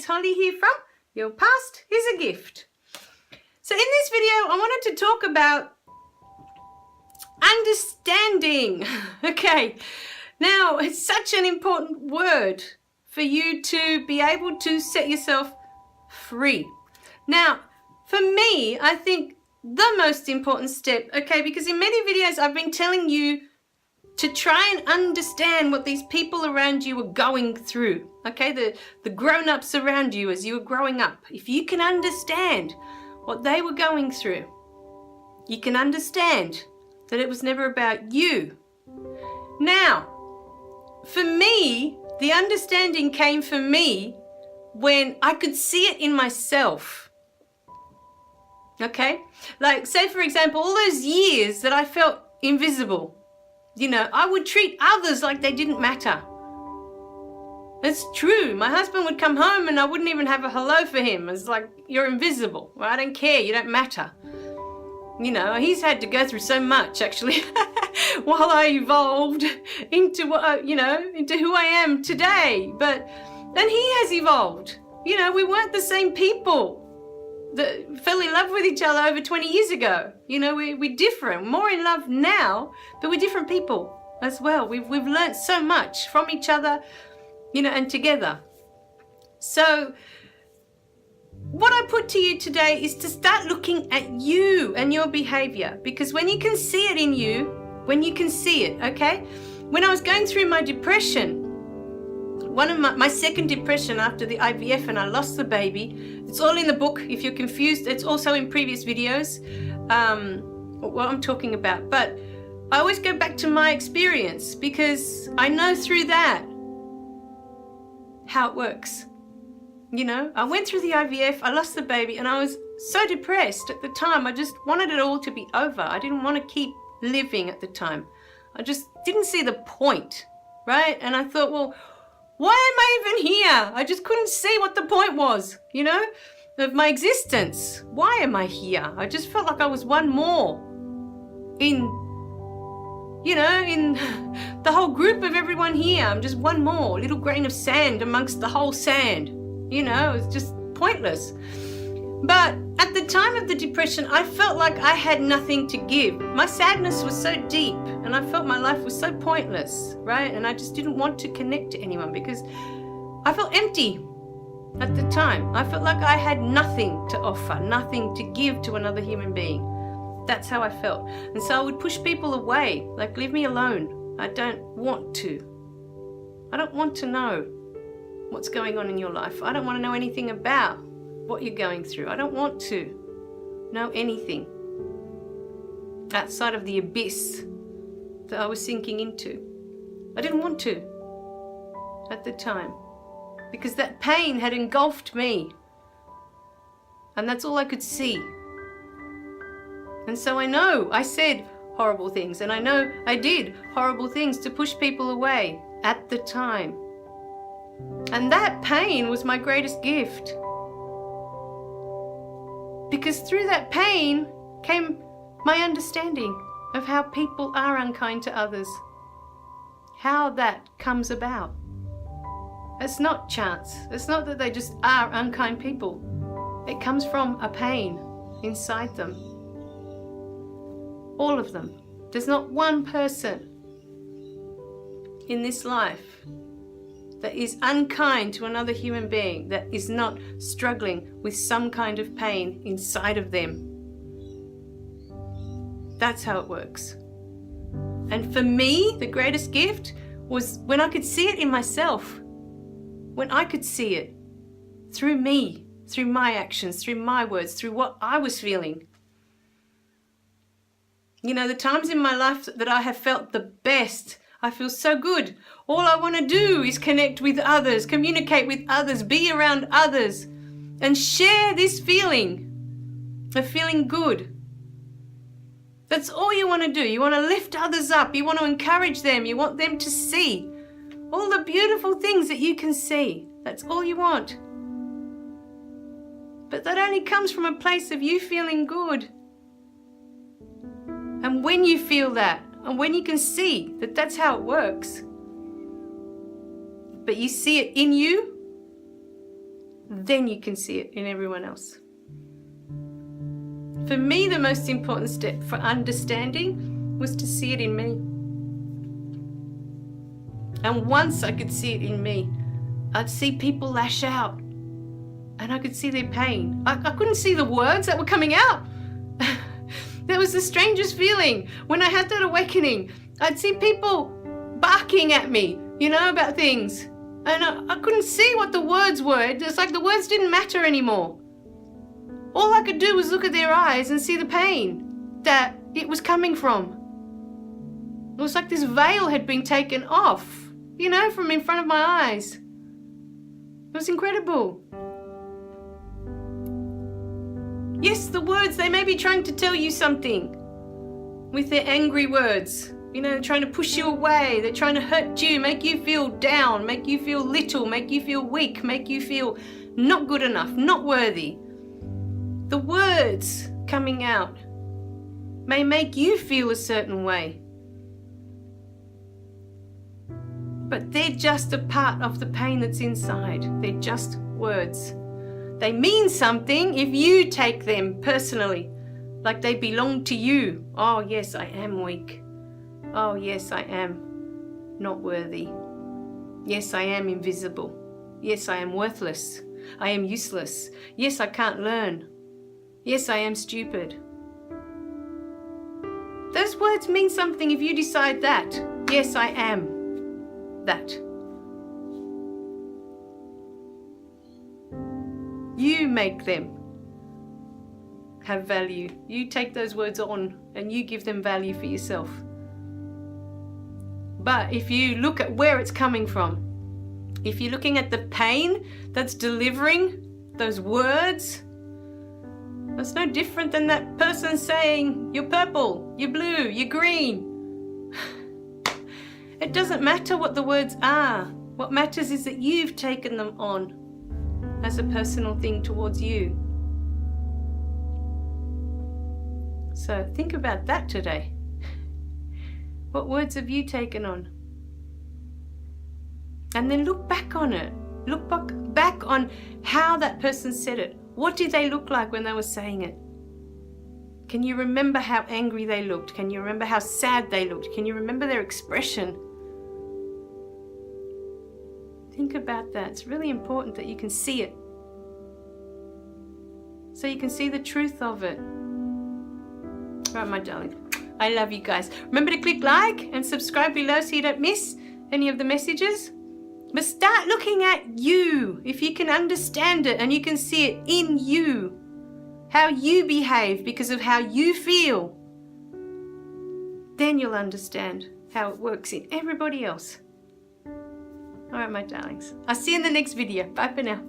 it's Holly here from Your Past is a Gift. So in this video, I wanted to talk about understanding. Okay, now it's such an important word for you to be able to set yourself free. Now, for me, I think the most important step, okay, because in many videos I've been telling you to try and understand what these people around you are going through, okay, the grown-ups around you as you were growing up. If you can understand what they were going through, you can understand that it was never about you. Now, for me, the understanding came for me when I could see it in myself. Okay, like say for example, all those years that I felt invisible, you know, I would treat others like they didn't matter. It's true. My husband would come home and I wouldn't even have a hello for him. It's like, you're invisible. Well, I don't care. You don't matter. You know, he's had to go through so much actually while I evolved into what, you know, into who I am today. But then he has evolved. You know, we weren't the same people that fell in love with each other over 20 years ago. You know, we're different, more in love now, but we're different people as well. We've learned so much from each other, you know, and together. So what I put to you today is to start looking at you and your behavior, because when you can see it in you, when you can see it, okay? When I was going through my depression, one of my second depression after the IVF and I lost the baby, it's all in the book. If you're confused, it's also in previous videos, what I'm talking about. But I always go back to my experience because I know through that how it works. You know, I went through the IVF, I lost the baby, and I was so depressed at the time. I just wanted it all to be over. I didn't want to keep living at the time. I just didn't see the point, right? And I thought, well, why am I even here? I just couldn't see what the point was, you know, of my existence. Why am I here? I just felt like I was one more in, you know, in the whole group of everyone here. I'm just one more little grain of sand amongst the whole sand. You know, it's just pointless. But at the time of the depression, I felt like I had nothing to give. My sadness was so deep and I felt my life was so pointless, right? And I just didn't want to connect to anyone because I felt empty at the time. I felt like I had nothing to offer, nothing to give to another human being. That's how I felt. And so I would push people away, like, leave me alone. I don't want to. I don't want to know what's going on in your life. I don't want to know anything about what you're going through. I don't want to know anything outside of the abyss that I was sinking into. I didn't want to at the time because that pain had engulfed me and that's all I could see. And so I know I said horrible things and I know I did horrible things to push people away at the time. And that pain was my greatest gift. Because through that pain came my understanding of how people are unkind to others. How that comes about. It's not chance. It's not that they just are unkind people. It comes from a pain inside them. All of them. There's not one person in this life that is unkind to another human being that is not struggling with some kind of pain inside of them. That's how it works. And for me, the greatest gift was when I could see it in myself. When I could see it through me, through my actions, through my words, through what I was feeling. You know, the times in my life that I have felt the best, I feel so good. All I want to do is connect with others, communicate with others, be around others, and share this feeling of feeling good. That's all you want to do. You want to lift others up. You want to encourage them. You want them to see all the beautiful things that you can see. That's all you want. But that only comes from a place of you feeling good. And when you feel that, and when you can see that that's how it works, but you see it in you, then you can see it in everyone else. For me, the most important step for understanding was to see it in me. And once I could see it in me, I'd see people lash out and I could see their pain. I couldn't see the words that were coming out. That was the strangest feeling. When I had that awakening, I'd see people barking at me, about things. And I couldn't see what the words were. It's like the words didn't matter anymore. All I could do was look at their eyes and see the pain that it was coming from. It was like this veil had been taken off, from in front of my eyes. It was incredible. Yes, the words, they may be trying to tell you something with their angry words. Trying to push you away. They're trying to hurt you, make you feel down, make you feel little, make you feel weak, make you feel not good enough, not worthy. The words coming out may make you feel a certain way. But they're just a part of the pain that's inside. They're just words. They mean something if you take them personally, like they belong to you. Oh, yes, I am weak. Oh, yes, I am not worthy. Yes, I am invisible. Yes, I am worthless. I am useless. Yes, I can't learn. Yes, I am stupid. Those words mean something if you decide that. Yes, I am that. You make them have value. You take those words on and you give them value for yourself. But if you look at where it's coming from, if you're looking at the pain that's delivering those words, that's no different than that person saying, you're purple, you're blue, you're green. It doesn't matter what the words are. What matters is that you've taken them on as a personal thing towards you. So think about that today. What words have you taken on? And then look back on it. Look back on how that person said it. What did they look like when they were saying it? Can you remember how angry they looked? Can you remember how sad they looked? Can you remember their expression? Think about that. It's really important that you can see it. So you can see the truth of it. Right, my darling. I love you guys. Remember to click like and subscribe below so you don't miss any of the messages. But start looking at you. If you can understand it and you can see it in you, how you behave because of how you feel, then you'll understand how it works in everybody else. All right, my darlings. I'll see you in the next video. Bye for now.